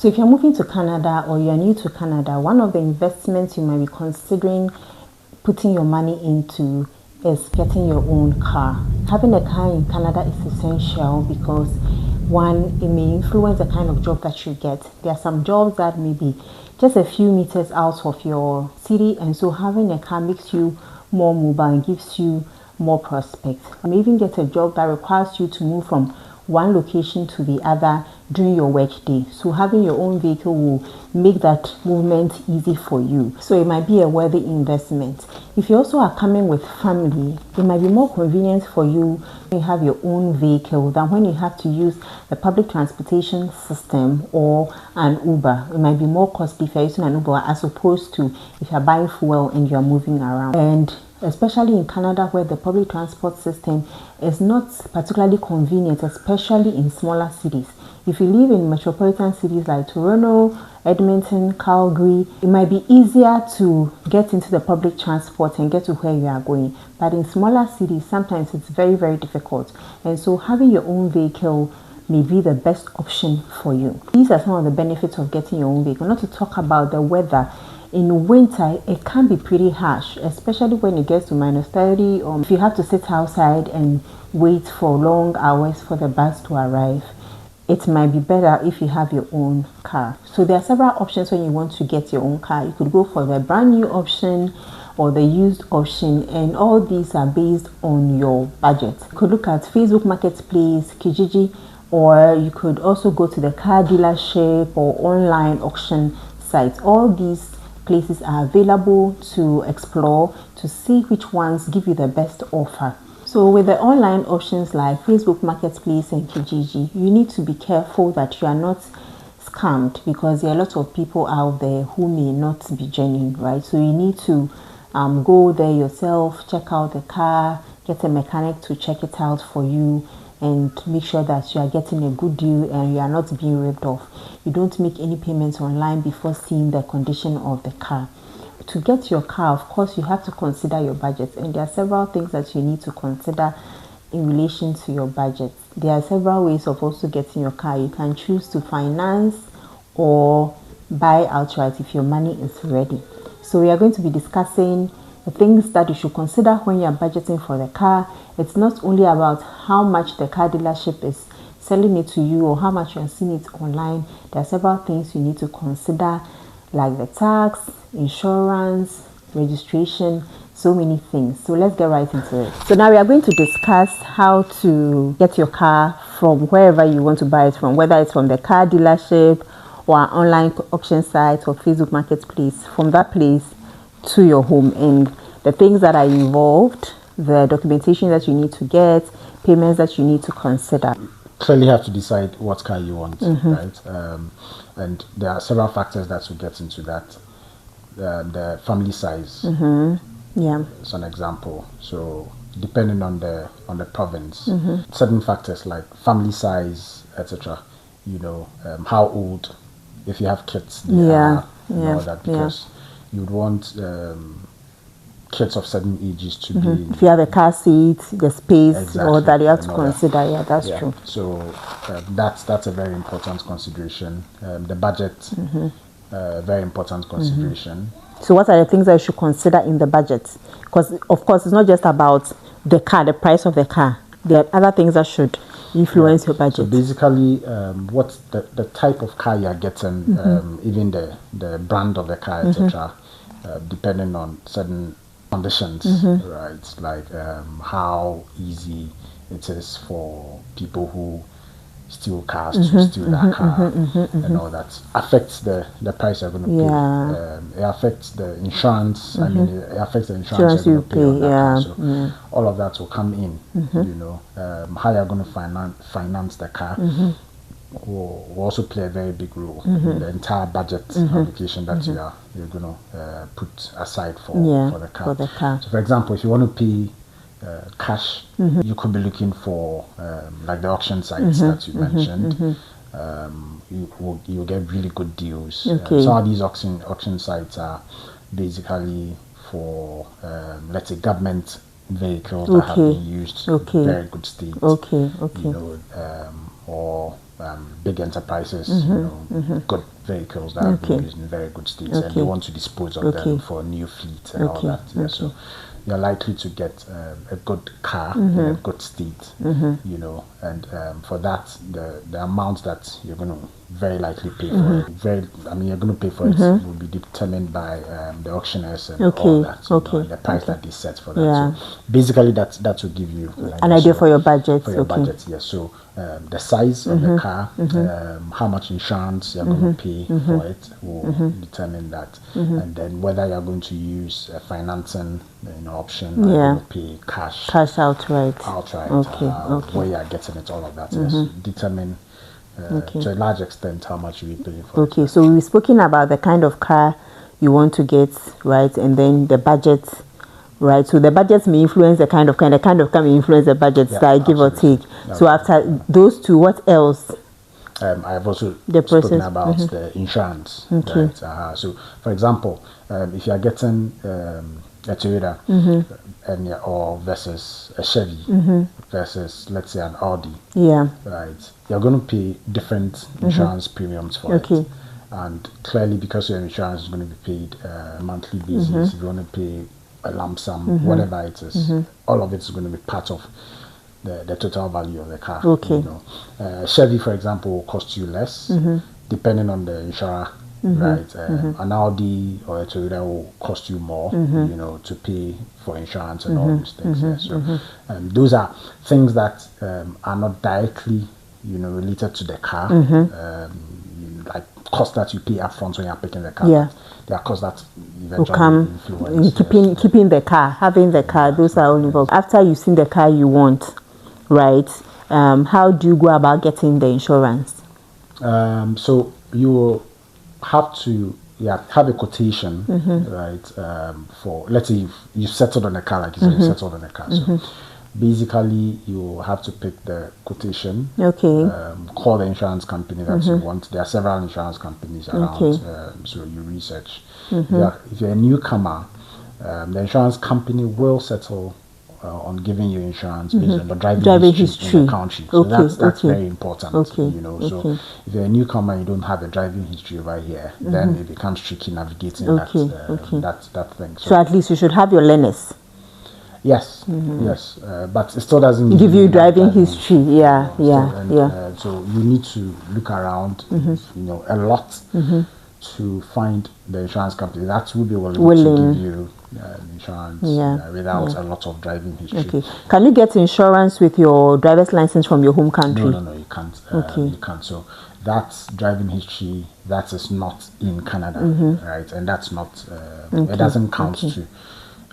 So if you're moving to Canada or you're new to Canada, one of the investments you might be considering putting your money into is getting your own car. Having a car in Canada is essential because one, it may influence the kind of job that you get. There are some jobs that may be just a few meters out of your city, and so having a car makes you more mobile and gives you more prospects. You may even get a job that requires you to move from one location to the other during your work day. So having your own vehicle will make that movement easy for you. So it might be a worthy investment. If you also are coming with family, it might be more convenient for you when you have your own vehicle than when you have to use the public transportation system or an Uber. It might be more costly if you're using an Uber as opposed to if you're buying fuel and you're moving around. And especially in Canada, where the public transport system is not particularly convenient, especially in smaller cities. If you live in metropolitan cities like Toronto, Edmonton, Calgary, it might be easier to get into the public transport and get to where you are going. But in smaller cities, sometimes it's very, very difficult. And so having your own vehicle may be the best option for you. These are some of the benefits of getting your own vehicle. Not to talk about the weather. In winter, it can be pretty harsh, especially when it gets to -30, or if you have to sit outside and wait for long hours for the bus to arrive. It might be better if you have your own car. So there are several options when you want to get your own car. You could go for the brand new option or the used option, and all these are based on your budget. You could look at Facebook Marketplace, Kijiji, or you could also go to the car dealership or online auction sites. All these places are available to explore to see which ones give you the best offer. So with the online options like Facebook Marketplace and Kijiji, you need to be careful that you are not scammed, because there are a lot of people out there who may not be genuine, right? So you need to go there yourself, check out the car, get a mechanic to check it out for you, and make sure that you are getting a good deal and you are not being ripped off. You don't make any payments online before seeing the condition of the car. To get your car, of course, you have to consider your budget, and there are several things that you need to consider in relation to your budget. There are several ways of also getting your car. You can choose to finance or buy outright if your money is ready. So we are going to be discussing the things that you should consider when you are budgeting for the car. It's not only about how much the car dealership is selling it to you or how much you are seeing it online. There are several things you need to consider, like the tax, insurance, registration, so many things. So let's get right into it. So now we are going to discuss how to get your car from wherever you want to buy it from, whether it's from the car dealership or an online auction site or Facebook Marketplace, from that place to your home, and the things that are involved, the documentation that you need to get, payments that you need to consider. Clearly have to decide what car you want, right? And there are several factors that will get into that. The family size, yeah, is an example. So depending on the province, certain factors like family size, etc. You know, how old, if you have kids, all that, because you'd want kids of certain ages to be. If you have a car seat, the space, or that you have to consider. Yeah, that's true. So that's a very important consideration. The budget, very important consideration. So what are the things that you should consider in the budget? Because of course it's not just about the car, the price of the car. There are other things that should influence your budget. So basically, what's the type of car you are getting, even the brand of the car, etc. Depending on certain conditions, right? Like how easy it is for people who steal cars to steal that car, and all that affects the price you're going to pay. It affects the insurance. I mean, it affects the insurance you're going to pay on that car. So all of that will come in. You know, how you're going to finance the car will also play a very big role in the entire budget allocation that you're going to put aside for the car. So, for example, if you want to pay cash, you could be looking for like the auction sites that you mentioned. You'll get really good deals. Some of these auction sites are basically for let's say government vehicles that have been used in very good state. You know, or big enterprises, good vehicles that have been used in very good states, and they want to dispose of them for a new fleet and all that. Yeah, so you're likely to get a good car in a good state, and for that, the amount that you're going to very likely pay for it, you're going to pay for it will be determined by the auctioneers and all that, and the price that they set for that. Yeah. So basically, that will give you an idea for your budget. For your budget, yes. So the size of the car, how much insurance you're going to pay for it will determine that, and then whether you're going to use a financing option, or you're going to pay cash outright. Where you're getting it, all of that, yes, determine to a large extent how much you'll be paying for it. Okay, so we've spoken about the kind of car you want to get, right, and then the budget. Right, so the budgets may influence the kind of car may influence the budget style, give or take. So after those two, what else? I've also spoken about the insurance. Right? So, for example, if you are getting a Toyota or versus a Chevy versus, let's say, an Audi, right, you're going to pay different insurance premiums for it. And clearly, because your insurance is going to be paid monthly basis, if you want to pay a lump sum, whatever it is, all of it is going to be part of the total value of the car. Chevy, for example, will cost you less depending on the insurer, right? An Audi or a Toyota will cost you more, to pay for insurance and all these things. So those are things that are not directly, related to the car, like costs that you pay upfront when you're picking the car. There are costs that eventually come influence keeping the car, having the car. Those are all involved. After you've seen the car you want, right? How do you go about getting the insurance? So you will have to have a quotation, right? For, let's say you've settled on a car, like you said, you settled on a car. So basically, you have to pick the quotation. Call the insurance company that you want. There are several insurance companies around, so you research. If you're a newcomer, the insurance company will settle on giving you insurance based on the driving history in the country. So that's very important. So if you're a newcomer and you don't have a driving history over here, then it becomes tricky navigating that thing. So at least you should have your learners. Yes, yes, but it still doesn't give you driving history. So you need to look around, a lot to find the insurance company that will be willing to give you insurance without a lot of driving history. Can you get insurance with your driver's license from your home country? No, you can't. You can't. So that's driving history that is not in Canada, right? And that's not. It doesn't count to.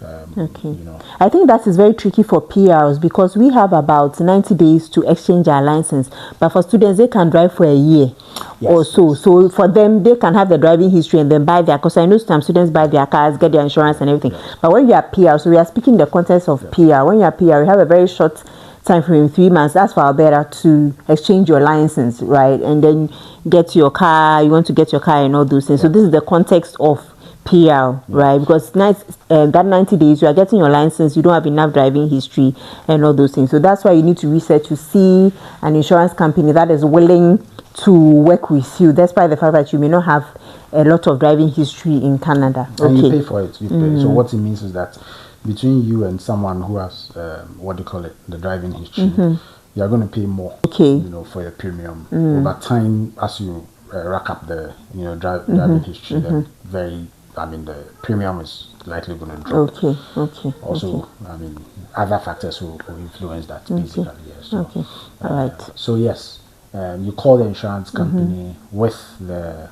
I think that is very tricky for PRs because we have about 90 days to exchange our license, but for students they can drive for a year or so. So for them they can have the driving history and then buy their, because I know some students buy their cars, get their insurance and everything. But when you are PR, so we are speaking the context of PR. When you are PR, you have a very short time frame, 3 months. That's for Alberta to exchange your license, right? And then get your car. You want to get your car and all those things. So this is the context of PR, right? Because that 90 days you are getting your license, you don't have enough driving history and all those things. So that's why you need to research to see an insurance company that is willing to work with you, despite the fact that you may not have a lot of driving history in Canada. And you pay for it. You pay. So what it means is that between you and someone who has the driving history, you are going to pay more, for your premium over time as you rack up the driving history. Then the premium is likely going to drop. Also, other factors will influence that basically. Yes. So, all right. So yes, you call the insurance company with the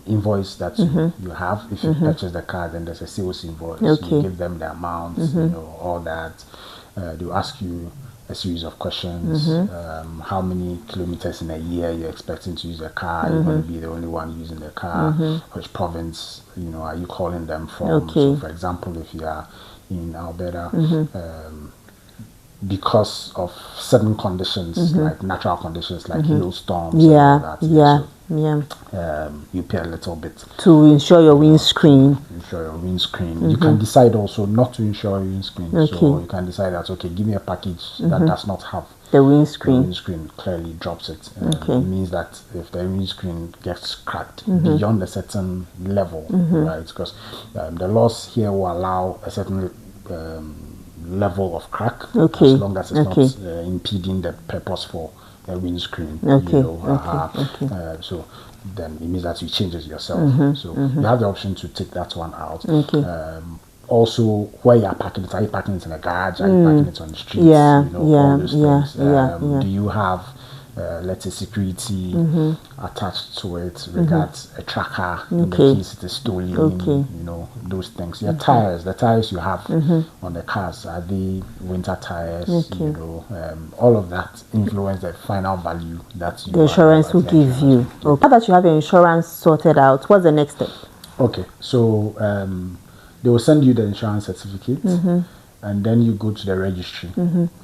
invoice that you have. If you purchase the car, then there's a sales invoice. You give them the amount, all that. They'll ask you a series of questions. How many kilometers in a year you're expecting to use a car? You're going to be the only one using the car. Which province are you calling them from? So for example, if you are in Alberta, because of certain conditions, like natural conditions like hailstorms and all that, you pay a little bit to insure your windscreen. You can decide also not to insure your windscreen. So you can decide that, okay, give me a package that does not have The windscreen. The windscreen clearly drops it. Okay. It means that if the windscreen gets cracked beyond a certain level, right? Because the laws here will allow a certain level of crack, Okay. as long as it's not impeding the purpose for a windscreen. Okay. You know, so then it means that you change it yourself. So you have the option to take that one out. Okay. Also, where you are parking it, are you parking it in a garage? Are you parking it on the streets? Yeah, you know, all those things. yeah. Do you have, let's say, security attached to it? Regards a tracker in the case it is stolen. You know, those things. Your tires, the tires you have on the cars, are they winter tires? You know, all of that influence the final value that you the insurance will give you. Okay. Now that you have your insurance sorted out, what's the next step? Okay, so they will send you the insurance certificate, and then you go to the registry.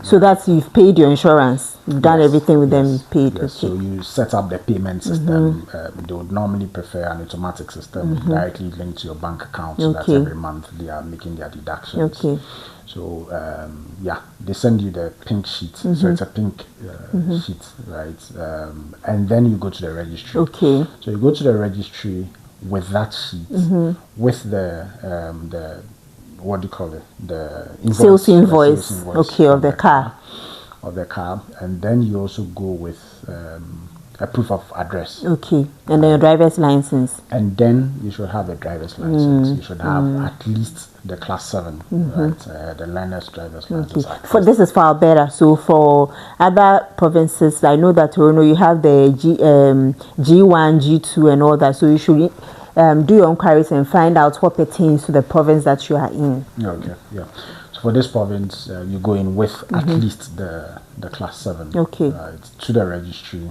So that's you've paid your insurance, you've done everything with them, you've paid. Yes. So you set up the payment system. They would normally prefer an automatic system directly linked to your bank account, so that every month they are making their deductions. Okay. So yeah, they send you the pink sheet. So it's a pink sheet, right? And then you go to the registry. Okay. So you go to the registry with that sheet, with the what do you call it? The invoice, sales invoice. Okay, of the car. Of the car, and then you also go with a proof of address. Okay, and then your driver's license. And then you should have a driver's license. You should have at least the class 7, right? The learner's driver's license. For this is for Alberta. So for other provinces, I know that you have the G1, G2, and all that. So you should do your inquiries and find out what pertains to the province that you are in. Okay, yeah. So for this province, you go in with at least the class 7. Okay. Right, to the registry.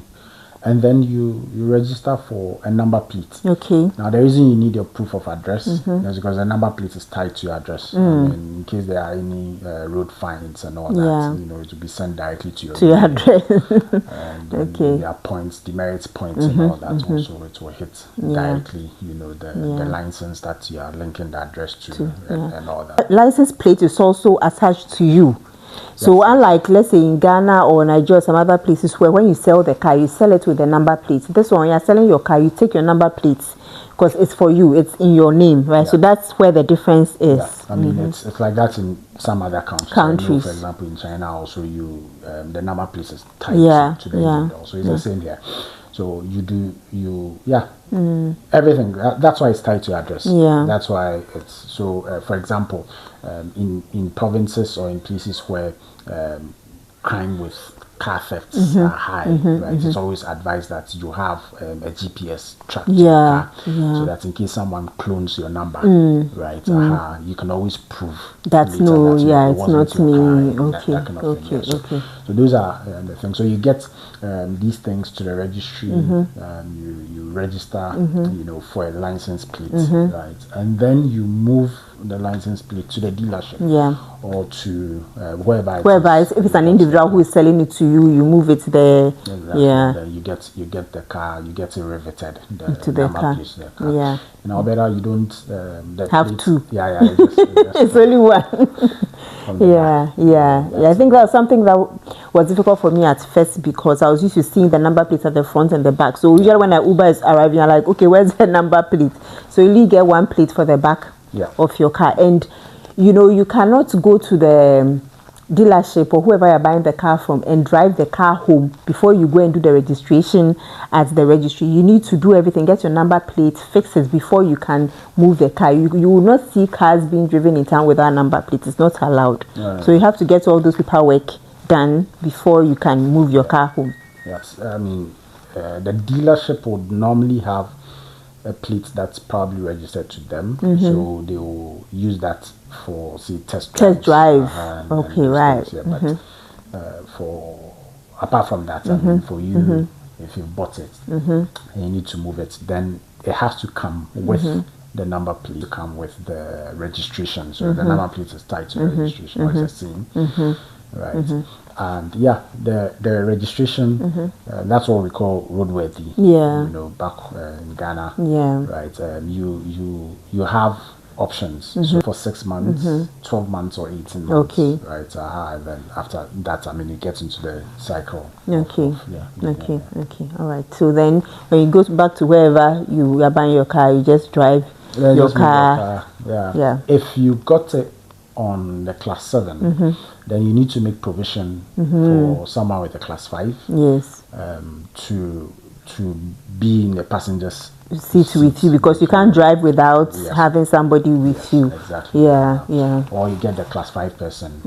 And then you register for a number plate. Okay. Now the reason you need your proof of address is because the number plate is tied to your address. I mean, in case there are any road fines and all that, you know, it will be sent directly to your address. And there are points, demerits points and all that. Also, it will hit directly, you know, the license that you are linking the address to and all that. License plate is also attached to you. So unlike, let's say, in Ghana or Nigeria, some other places where when you sell the car, you sell it with the number plate. This one, you're selling your car, you take your number plates because it's for you, it's in your name, right? So that's where the difference is. Yeah. I mean, it's like that in some other countries. I know, for example, in China also, the number plate is tied to the individual. So it's the same here. So everything. That's why it's tied to address. Yeah. That's why it's so. For example, in provinces or in places where crime with car thefts are high, right? It's always advised that you have a GPS track to your car, so that in case someone clones your number, right? You can always prove that's it's not me. Okay, that kind of thing. So those are the things. So you get these things to the registry, you register, you know, for a license plate, right? And then you move the license plate to the dealership, or to wherever if it's an individual who is selling it to you, you move it there. Exactly. Then you get the car, you get it riveted to the car. Plate to the car. Yeah. In Alberta, you don't have plate, two. It's only one. I think that was something that was difficult for me at first because I was used to seeing the number plates at the front and the back. So usually when an Uber is arriving, I'm like, okay, where's the number plate? So you only get one plate for the back of your car, and you know you cannot go to the dealership or whoever you're buying the car from and drive the car home before you go and do the registration at the registry. You need to do everything, get your number plate, fix it before you can move the car. You will not see cars being driven in town without number plate. It's not allowed. So you have to get all those paperwork done before you can move your car home. Yes, I mean the dealership would normally have a plate that's probably registered to them, so they will use that for, say, test drive. Okay, right. Things, but for apart from that, I mean, for you, if you've bought it and you need to move it, then it has to come with the number plate, to come with the registration. So the number plate is tied to the registration, or it's the same, right? And the registration, that's what we call roadworthy. You know, back in Ghana. Right. You have options. So for 6 months, 12 months, or 18 months. Okay. Right. And then after that, I mean, you get into the cycle. Okay. Okay. All right. So then, when you go back to wherever you are buying your car, you just drive your just move car. Yeah. If you got it on the class 7, then you need to make provision for someone with a class 5. Yes. To be in the passenger's seat with you, because you can't drive without having somebody with you. Exactly. Yeah. Or you get the class 5 person,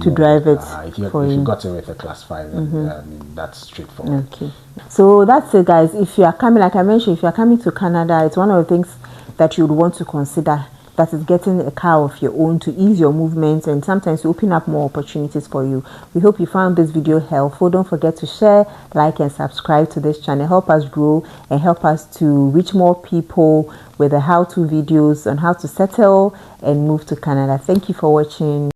to drive it. If you got it with a class 5, then, I mean, that's straightforward. Okay. So that's it, guys. If you are coming, like I mentioned, if you are coming to Canada, it's one of the things that you would want to consider. That is getting a car of your own to ease your movements and sometimes open up more opportunities for you. We hope you found this video helpful. Don't forget to share, like, and subscribe to this channel. Help us grow and help us to reach more people with the how-to videos on how to settle and move to Canada. Thank you for watching.